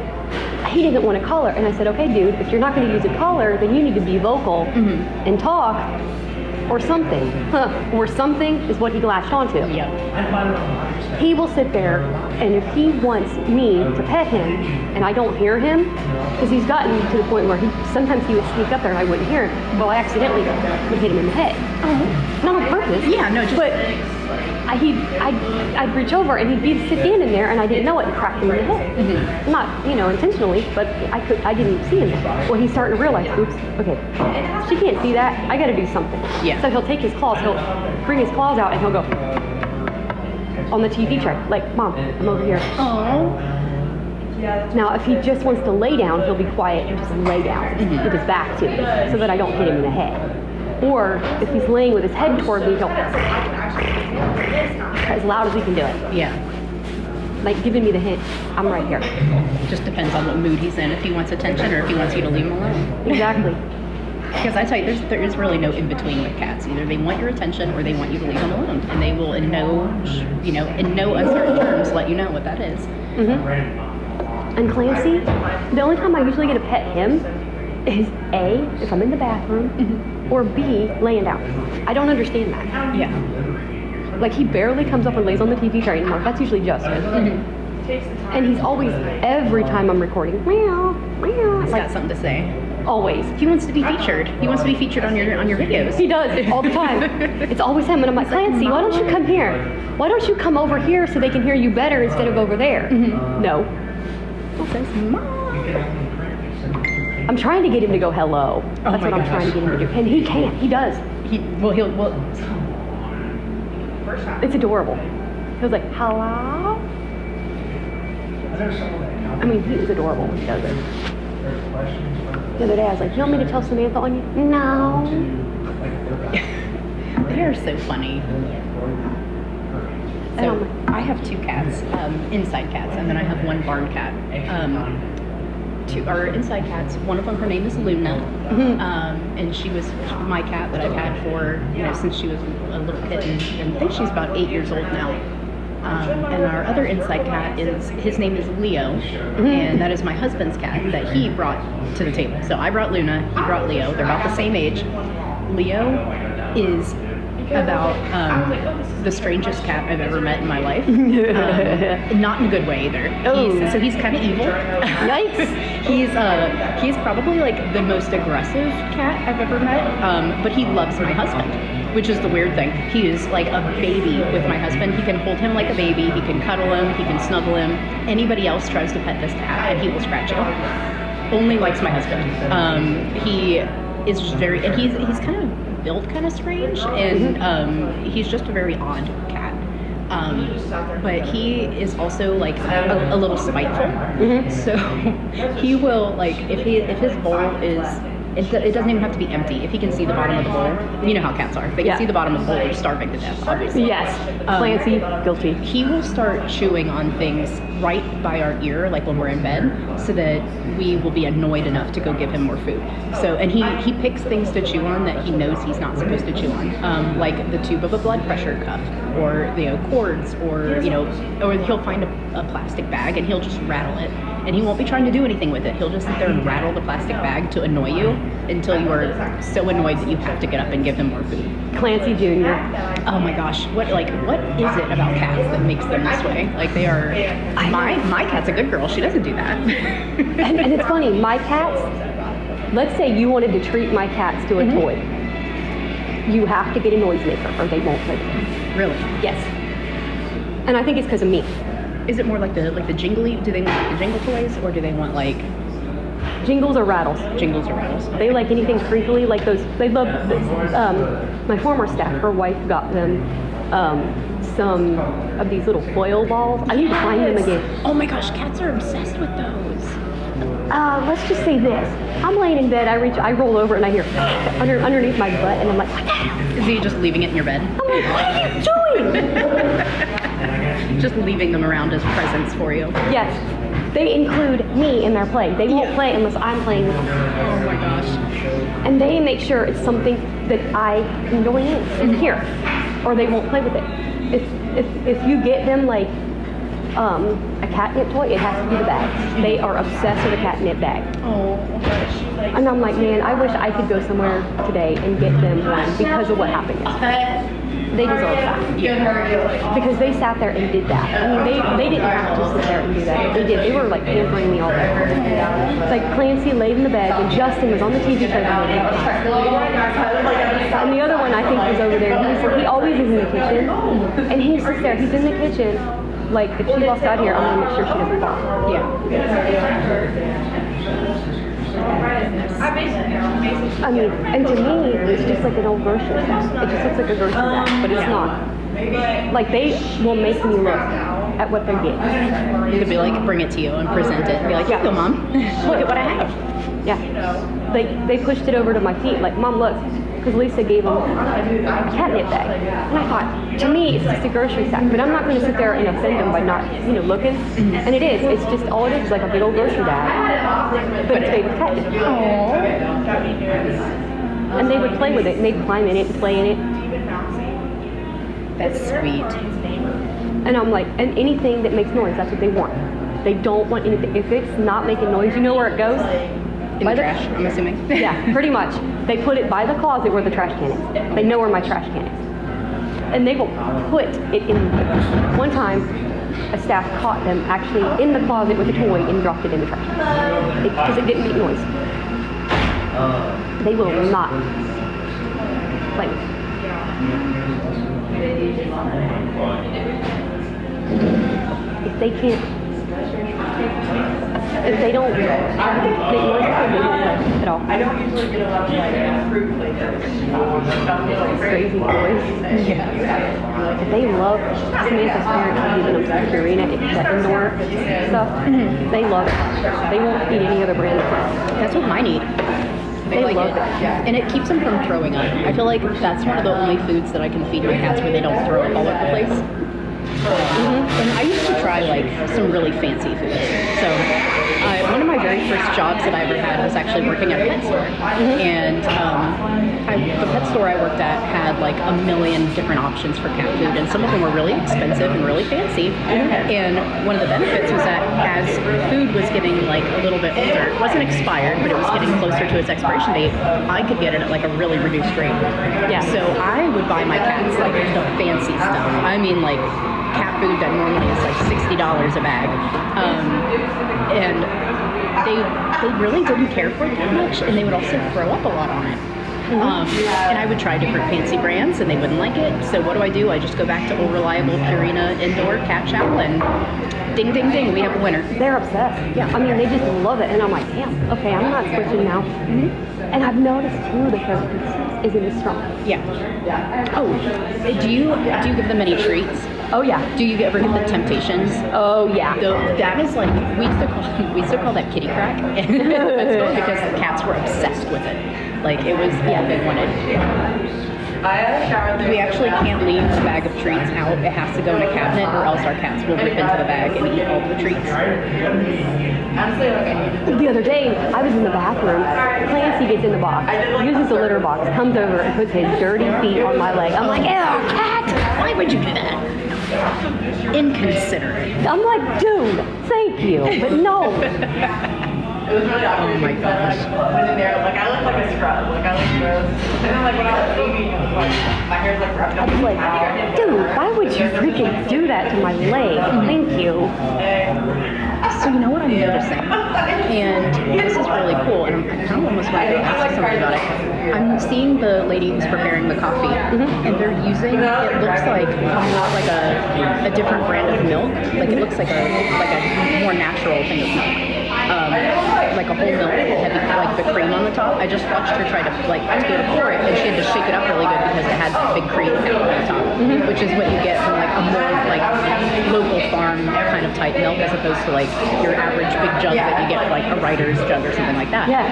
he didn't want a collar. And I said, okay, dude, if you're not going to use a collar, then you need to be vocal and talk or something. Or something is what he latched onto. Yeah. He will sit there, and if he wants me to pet him and I don't hear him, because he's gotten to the point where sometimes he would sneak up there and I wouldn't hear him, well, I accidentally would hit him in the head. Not on purpose. Yeah, no, just... But I'd reach over and he'd be standing there and I didn't know it and cracked him in the head. Not, intentionally, but I didn't see him. Well, he's starting to realize, oops, okay, she can't see that. I got to do something. Yeah. So he'll take his claws, he'll bring his claws out and he'll go on the TV tray, like, Mom, I'm over here. Aww. Now, if he just wants to lay down, he'll be quiet and just lay down with his back to me so that I don't hit him in the head. Or if he's laying with his head toward me, he'll as loud as he can do it. Yeah. Like giving me the hint, I'm right here. Just depends on what mood he's in, if he wants attention or if he wants you to leave him alone. Exactly. Because I tell you, there is really no in between with cats. Either they want your attention or they want you to leave them alone, and they will, in no uncertain terms, let you know what that is. And Clancy, the only time I usually get to pet him is A, if I'm in the bathroom, or B, laying down. I don't understand that. Yeah. Like he barely comes up and lays on the TV tray anymore. That's usually Justin. And he's always, every time I'm recording, meow, meow. He's got something to say. Always. He wants to be featured. He wants to be featured on your videos. He does, all the time. It's always him. And I'm like, Clancy, why don't you come here? Why don't you come over here so they can hear you better instead of over there? No. He says, Mom. I'm trying to get him to go hello. Oh That's my what I'm trying to get him to do. And he can't. He does. It's adorable. He was like, hello? I mean, he is adorable when he does it. The other day I was like, you want me to tell Samantha on you? No. They are so funny. So I have two cats, inside cats, and then I have one barn cat. Our inside cats, one of them, her name is Luna, and she was my cat that I've had for, since she was a little kitten, and I think she's about 8 years old now. And our other inside cat his name is Leo, and that is my husband's cat that he brought to the table. So I brought Luna, he brought Leo. They're about the same age. Leo is about the strangest cat I've ever met in my life. Not in a good way either. So he's kind of evil. Yikes. He's probably like the most aggressive cat I've ever met, but he loves my husband, which is the weird thing. He is like a baby with my husband. He can hold him like a baby. He can cuddle him. He can snuggle him. Anybody else tries to pet this cat and he will scratch you. Only likes my husband. He is just very, and he's kind of built kind of strange, and he's just a very odd cat. But he is also like a little spiteful. So he will, like, if his bowl is, it doesn't even have to be empty. If he can see the bottom of the bowl, you know how cats are. If they can see the bottom of the bowl, they're starving to death, obviously. Yes. Clancy, guilty. He will start chewing on things right by our ear, like when we're in bed, so that we will be annoyed enough to go give him more food. So, and he picks things to chew on that he knows he's not supposed to chew on, like the tube of a blood pressure cuff, or cords, or he'll find a plastic bag and he'll just rattle it. And he won't be trying to do anything with it. He'll just sit there and rattle the plastic bag to annoy you until you are so annoyed that you have to get up and give him more food. Clancy Jr. Oh my gosh, what is it about cats that makes them this way? Like, they are, my cat's a good girl. She doesn't do that. And it's funny, my cats, let's say you wanted to treat my cats to a toy. You have to get a noisemaker or they won't play. Really? Yes. And I think it's because of me. Is it more like the jingly? Do they want like the jingle toys, or do they want like Jingles or rattles. jingles or rattles? They like anything crinkly, like those. They love. My former staff, her wife got them some of these little foil balls. I need to find them again. Oh my gosh, cats are obsessed with those. Let's just say this. I'm laying in bed. I roll over and I hear underneath my butt, and I'm like, what the hell? Is he just leaving it in your bed? I'm like, what are you doing? Just leaving them around as presents for you. Yes. They include me in their play. They won't play unless I'm playing with them. Oh my gosh. And they make sure it's something that I can join in and hear, or they won't play with it. If you get them like a catnip toy, it has to be the bag. They are obsessed with a catnip bag. Oh gosh. And I'm like, man, I wish I could go somewhere today and get them one because of what happened yesterday. They deserve that. Yeah. Because they sat there and did that. I mean, they didn't have to sit there and do that. They did. They were like pampering me all day. It's like Clancy laid in the bed and Justin was on the TV show. And the other one I think was over there. He always is in the kitchen. And he sits there. He's in the kitchen. Like, if she walks out here, I'm going to make sure she doesn't fall. Yeah. I mean, and to me, it's just like an old grocery bag. It just looks like a grocery bag, but it's not. Like, they will make me look at what they're getting. You could be like, bring it to you and present it and be like, here you go, Mom. Look at what I have. Yeah. They pushed it over to my feet. Like, Mom, look. Because Lisa gave them a catnip bag. And I thought, to me, it's just a grocery sack. But I'm not going to sit there and offend them by not, looking. And it is. It's just, all it is like a big old grocery bag. But it's made with catnip. And they would play with it. And they'd climb in it and play in it. That's sweet. And I'm like, and anything that makes noise, that's what they want. They don't want anything. If it's not making noise, you know where it goes? In the trash, I'm assuming. Yeah, pretty much. They put it by the closet where the trash can is. They know where my trash can is. And they will put it in. One time, a staff caught them actually in the closet with a toy and dropped it in the trash can. Because it didn't make noise. They will not play with it. If they can't, if they don't make noise, they don't play at all. I don't usually get a lot of like fruit flavors. Crazy boys. Yeah. They love Samantha's parents have given them Purina, the indoor stuff. They love it. They won't eat any other brand of food. That's what mine eat. They like love it. And it keeps them from throwing up. I feel like that's one of the only foods that I can feed my cats where they don't throw up all over the place. And I used to try like some really fancy foods. So one of my very first jobs that I ever had was actually working at a pet store. And the pet store I worked at had like a million different options for cat food, and some of them were really expensive and really fancy. And one of the benefits was that as food was getting like a little bit older, it wasn't expired, but it was getting closer to its expiration date, I could get it at like a really reduced rate. Yeah. So I would buy my cats like the fancy stuff. I mean, like cat food that normally is like $60 a bag, and they really didn't care for it that much, and they would also throw up a lot on it. And I would try different fancy brands, and they wouldn't like it. So what do? I just go back to old reliable Purina indoor cat chow, and ding, ding, ding, we have a winner. They're obsessed. Yeah. I mean, they just love it, and I'm like, damn, okay, I'm not switching now. And I've noticed too that their consent isn't as strong. Yeah. Oh, do you give them any treats? Oh yeah. Do you ever get the Temptations? Oh yeah. That is like, we used to call that kitty crack because the cats were obsessed with it. Like it was all they wanted. We actually can't leave the bag of treats out. It has to go in a cabinet, or else our cats will rip into the bag and eat all the treats. The other day, I was in the bathroom. Clancy gets in the box, uses the litter box, comes over and puts his dirty feet on my leg. I'm like, ew, cat! Why would you do that? Inconsiderate. I'm like, dude, thank you, but no. It was really awkward. Oh my gosh. Went in there, like I look like a scrub. Like I look gross. And then like when I was leaving, it was like my hair's like wrapped I up. was like, dude, why would you freaking do that to my leg? Thank you. So you know what I'm noticing? And this is really cool, and I kind of almost want to ask you something about it. I'm seeing the lady who's preparing the coffee, and they're using, it looks like not like a different brand of milk. Like it looks like a more natural thing of milk. Like a whole milk with heavy, like the cream on the top. I just watched her try to go to pour it, and she had to shake it up really good because it had big cream cap on the top, which is what you get from like a more like local farm kind of type milk as opposed to like your average big jug that you get like a writer's jug or something like that. Yeah.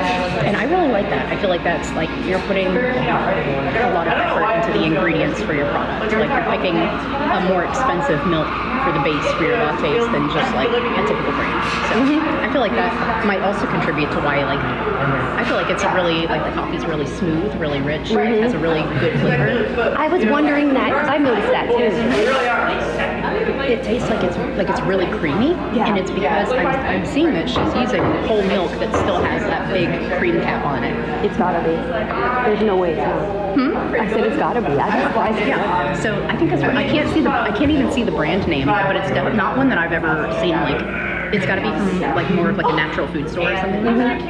And I really like that. I feel like that's like you're putting a lot of effort into the ingredients for your product. Like you're picking a more expensive milk for the base for your lattes than just like a typical brand. So I feel like that might also contribute to why like I feel like it's a really like the coffee's really smooth, really rich, has a really good flavor. I was wondering that because I noticed that too. It tastes like it's really creamy, and it's because I'm seeing that she's using whole milk that still has that big cream cap on it. It's gotta be. There's no way it's not. I said it's gotta be. That's surprised. Yeah. So I think that's I can't even see the brand name, but it's definitely not one that I've ever seen. Like it's got to be from like more of like a natural food store or something like that.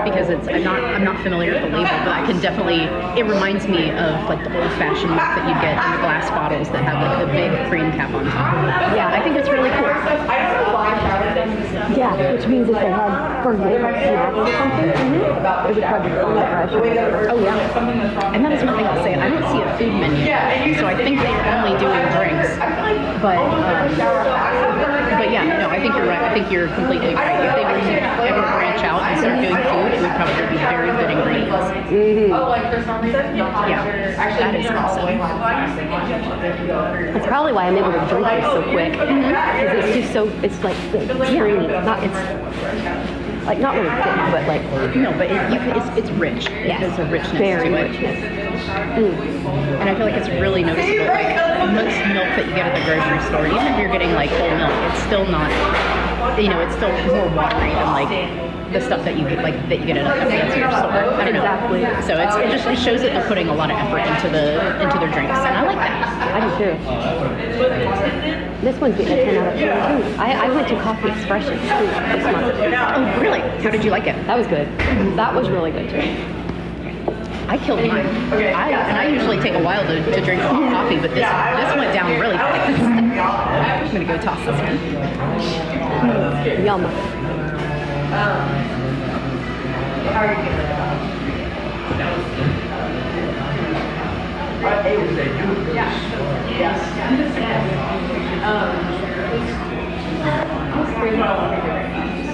Because I'm not familiar with the label, but I can definitely. It reminds me of like the old-fashioned milk that you get in the glass bottles that have like the big cream cap on top. Yeah, I think it's really cool. Yeah, which means if they had for like snacks or something, it would probably be fresh. Oh yeah, and that is one thing I'll say. I don't see a food menu, so I think they're only doing drinks. But yeah, no, I think you're right. I think you're completely right. If they were to ever branch out and start doing food, it would probably be very good ingredients. Yeah, that is awesome. That's probably why I'm able to drink this so quick. Because it's just so, it's like creamy. It's like not really thick, but like no, but it's rich. Yeah, there's a richness very to it. richness. And I feel like it's really noticeable. Like most milk that you get at the grocery store, even if you're getting like whole milk, it's still not. It's still more watery than like the stuff that you get at a fancier store. I don't know. Exactly. So it shows that they're putting a lot of effort into their drinks, and I like that. I do too. This one's getting a 10 out of 10 too. I went to Coffee Expression this month. Oh, really? How did you like it? That was good. That was really good too. I killed mine. I usually take a while to drink hot coffee, but this went down really fast. I'm gonna go toss this one. Yum.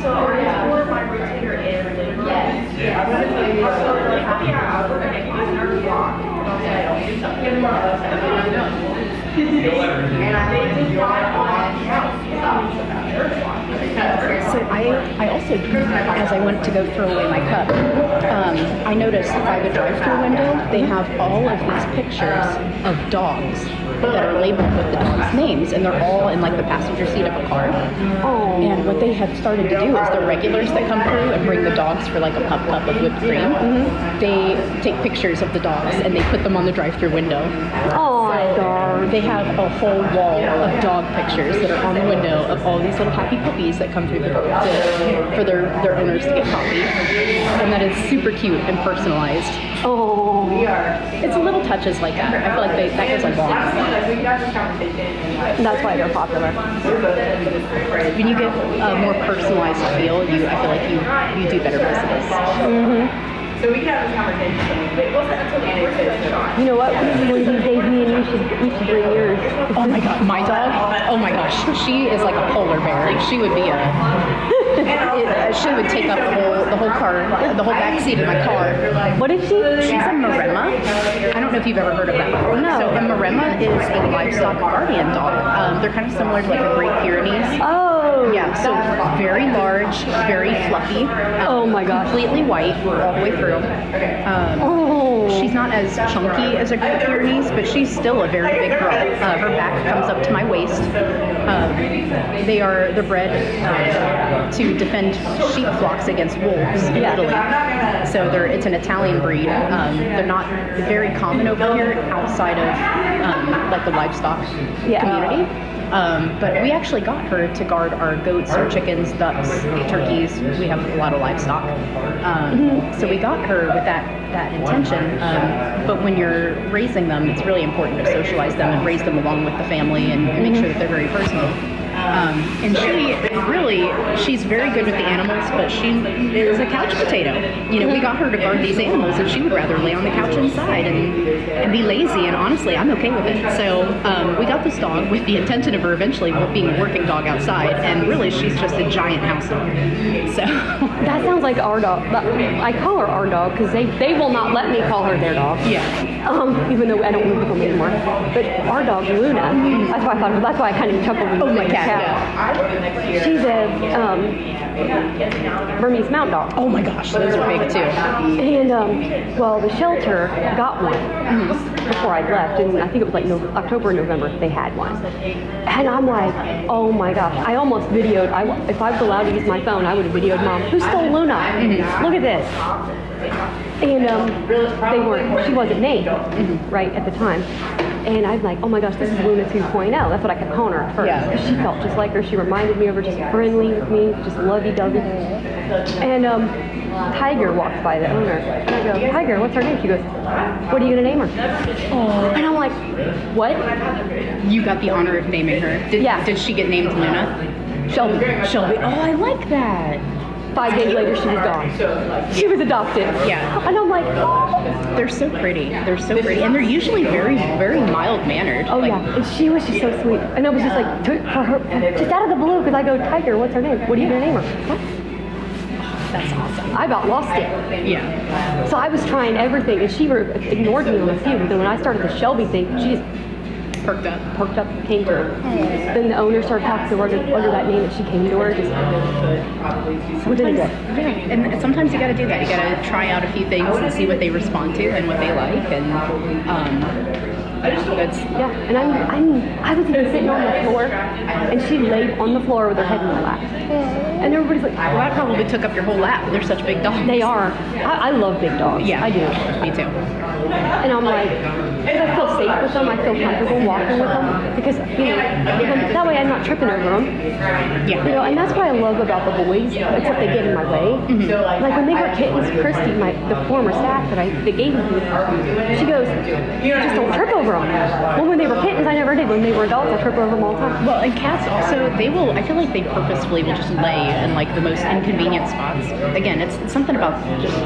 So for my rotator and yes. I'm gonna tell you. Yeah, we're gonna use our block. And I think you So I also, as I went to go throw away my cup, I noticed by the drive-thru window, they have all of these pictures of dogs that are labeled with the dogs' names, and they're all in like the passenger seat of a car. Oh. And what they have started to do is the regulars that come through and bring the dogs for like a cup of whipped cream, they take pictures of the dogs and they put them on the drive-thru window. Oh, darn. They have a whole wall of dog pictures that are on the window of all these little happy puppies that come through for their owners to get coffee. And that is super cute and personalized. Oh. It's little touches like that. I feel like that goes a long way. That's why they're popular. When you get a more personalized feel, I feel like you do better business. So we can have this conversation. It wasn't until the end shot. You know what? One of these days, me and you should bring yours. Oh my god, my dog? Oh my gosh, she is like a polar bear. Like she would be she would take up the whole car, the whole back seat of my car. What is she? She's a Maremma. I don't know if you've ever heard of that before. No. So a Maremma is a livestock guardian dog. They're kind of similar to like a Great Pyrenees. Oh. Yeah, so very large, very fluffy. Oh my gosh. Completely white all the way through. She's not as chunky as a Great Pyrenees, but she's still a very big girl. Her back comes up to my waist. They're bred to defend sheep flocks against wolves in Italy. So it's an Italian breed. They're not very common over here outside of like the livestock community. But we actually got her to guard our goats, our chickens, ducks, turkeys. We have a lot of livestock. So we got her with that intention. But when you're raising them, it's really important to socialize them and raise them along with the family and make sure that they're very personal. And she's very good with the animals, but she is a couch potato. You know, we got her to guard these animals, and she would rather lay on the couch inside and be lazy. And honestly, I'm okay with it. So we got this dog with the intention of her eventually being a working dog outside, and really, she's just a giant house dog. So That sounds like our dog. I call her our dog because they will not let me call her their dog. yeah. Even though I don't live with them anymore. But our dog Luna, that's why I kind of chuckled when you my said cat. cat. She's a Burmese mountain dog. Oh my gosh, those are big too. And well, the shelter got one before I left, and I think it was like October or November they had one. And I'm like, oh my gosh! I almost videoed. If I was allowed to use my phone, I would have videoed Mom. Who stole Luna? Look at this. And she wasn't named right at the time. And I'm like, oh my gosh, this is Luna 2.0. That's what I kept calling her at first. Yeah. Because she felt just like her. She reminded me of her, just friendly with me, just lovey-dovey. And Tiger walks by, the owner. And I go, Tiger, what's her name? She goes, what are you going to name her? And I'm like, what? You got the honor of naming her. Did she get named Luna? Shelby. Shelby. Oh, I like that. 5 days later, she was gone. She was adopted. Yeah. And I'm like, oh. They're so pretty. They're so pretty. And they're usually very, very mild-mannered. Oh, yeah. And she was just so sweet. And I was just like, for her, just out of the blue, because I go, Tiger, what's her name? What are you going to name her? What? That's awesome. I about lost it. Yeah. So I was trying everything, and she ignored me on a few. But then when I started the Shelby thing, she just perked up, came to her. Then the owner started talking to her under that name, and she came to her just within a day. Yeah, and sometimes you got to do that. You got to try out a few things and see what they respond to and what they like, and that's And I was even sitting on the floor, and she laid on the floor with her head in my lap. And everybody's like, well, that probably took up your whole lap. They're such big dogs. They are. I love big dogs. Yeah, I do. Me too. And I'm like, because I feel safe with them, I feel comfortable walking with them, because, that way I'm not tripping over them. Yeah. And that's what I love about the boys, except they get in my way. Like when they were kittens, Christy, the former staff that they gave me, she goes, just don't trip over them. Well, when they were kittens, I never did. When they were adults, I trip over them all the time. Well, and cats also, I feel like they purposefully will just lay in like the most inconvenient spots. Again, it's something about just,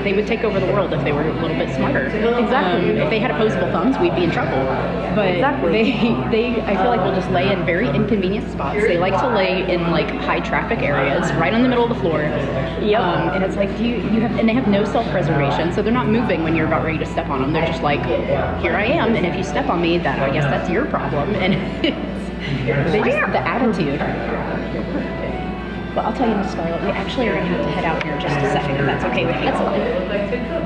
they would take over the world if they were a little bit smarter. Exactly. If they had opposable thumbs, we'd be in trouble. But exactly. they I feel like will just lay in very inconvenient spots. They like to lay in like high traffic areas, right on the middle of the floor. Yep. And it's like, and they have no self-preservation, so they're not moving when you're about ready to step on them. They're just like, here I am, and if you step on me, I guess that's your problem. And the attitude. Well, I'll tell you, Miss Scarlett, we actually are going to have to head out here in just a second, if that's okay with you. That's fine.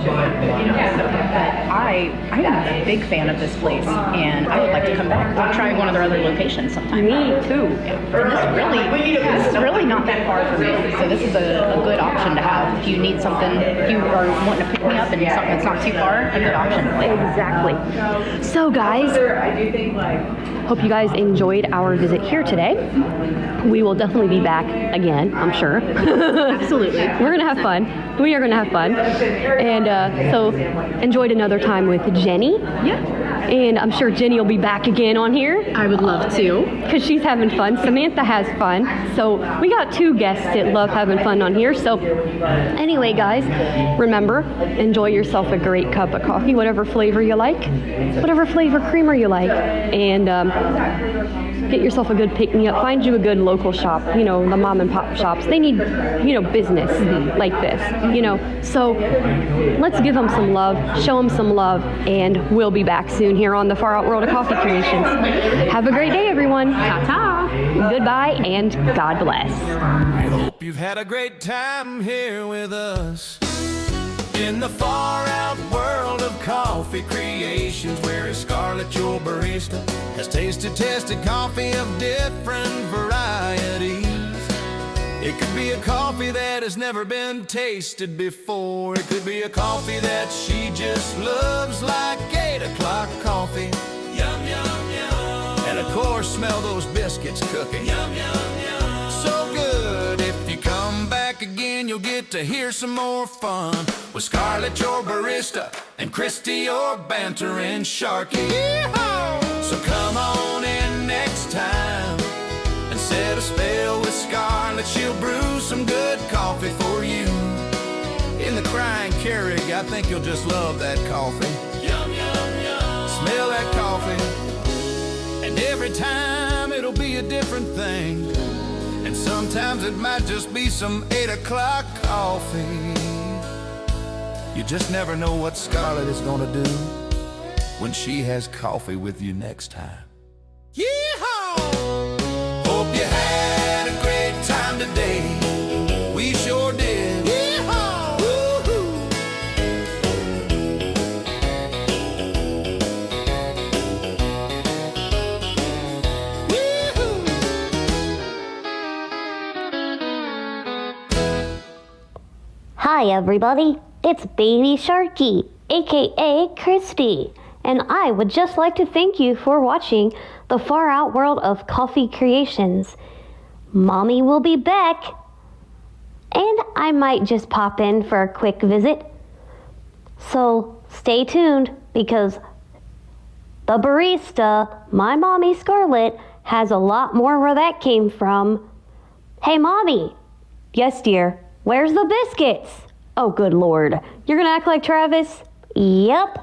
But I'm a big fan of this place, and I would like to come back. We'll try one of their other locations sometime. Me too. Yeah. And this is really not that far from me, so this is a good option to have. If you need something, if you are wanting to pick me up and something that's not too far, a good option. Exactly. So guys, hope you guys enjoyed our visit here today. We will definitely be back again, I'm sure. Absolutely. We're going to have fun. We are going to have fun. And so enjoyed another time with Jenny. Yeah. And I'm sure Jenny will be back again on here. I would love to. Because she's having fun. Samantha has fun. So we got 2 guests that love having fun on here. So anyway, guys, remember, enjoy yourself a great cup of coffee, whatever flavor you like, whatever flavor creamer you like. And get yourself a good pick-me-up. Find you a good local shop. The mom and pop shops. They need, business like this. So let's give them some love, show them some love, and we'll be back soon here on the Far Out World of Coffee Creations. Have a great day, everyone. Ta-ta. Goodbye, and God bless. Hope you've had a great time here with us in the far out world of coffee creations, where Scarlett, your barista, has tested coffee of different varieties. It could be a coffee that has never been tasted before. It could be a coffee that she just loves, like 8 o'clock coffee. Yum, yum, yum. And of course, smell those biscuits cooking. So good. If you come back again, you'll get to hear some more fun with Scarlett, your barista, and Christy, your bantering Sharky. Yeehaw! So come on in next time and set a spell with Scarlett. She'll brew some good coffee for you. In the Crying Keurig, I think you'll just love that coffee. Yum, yum, yum. Smell that coffee, and every time it'll be a different thing. And sometimes it might just be some 8 o'clock coffee. You just never know what Scarlett is gonna do when she has coffee with you next time. Yeehaw! Hope you had a great time today. We sure did. Yeehaw! Woo-hoo! Woo-hoo! Hi, everybody. It's Baby Sharky, aka Christy, and I would just like to thank you for watching the far out world of coffee creations. Mommy will be back, and I might just pop in for a quick visit. So stay tuned, because the barista, my mommy Scarlett, has a lot more where that came from. Hey, Mommy. Yes, dear. Where's the biscuits? Oh, good Lord. You're gonna act like Travis? Yep.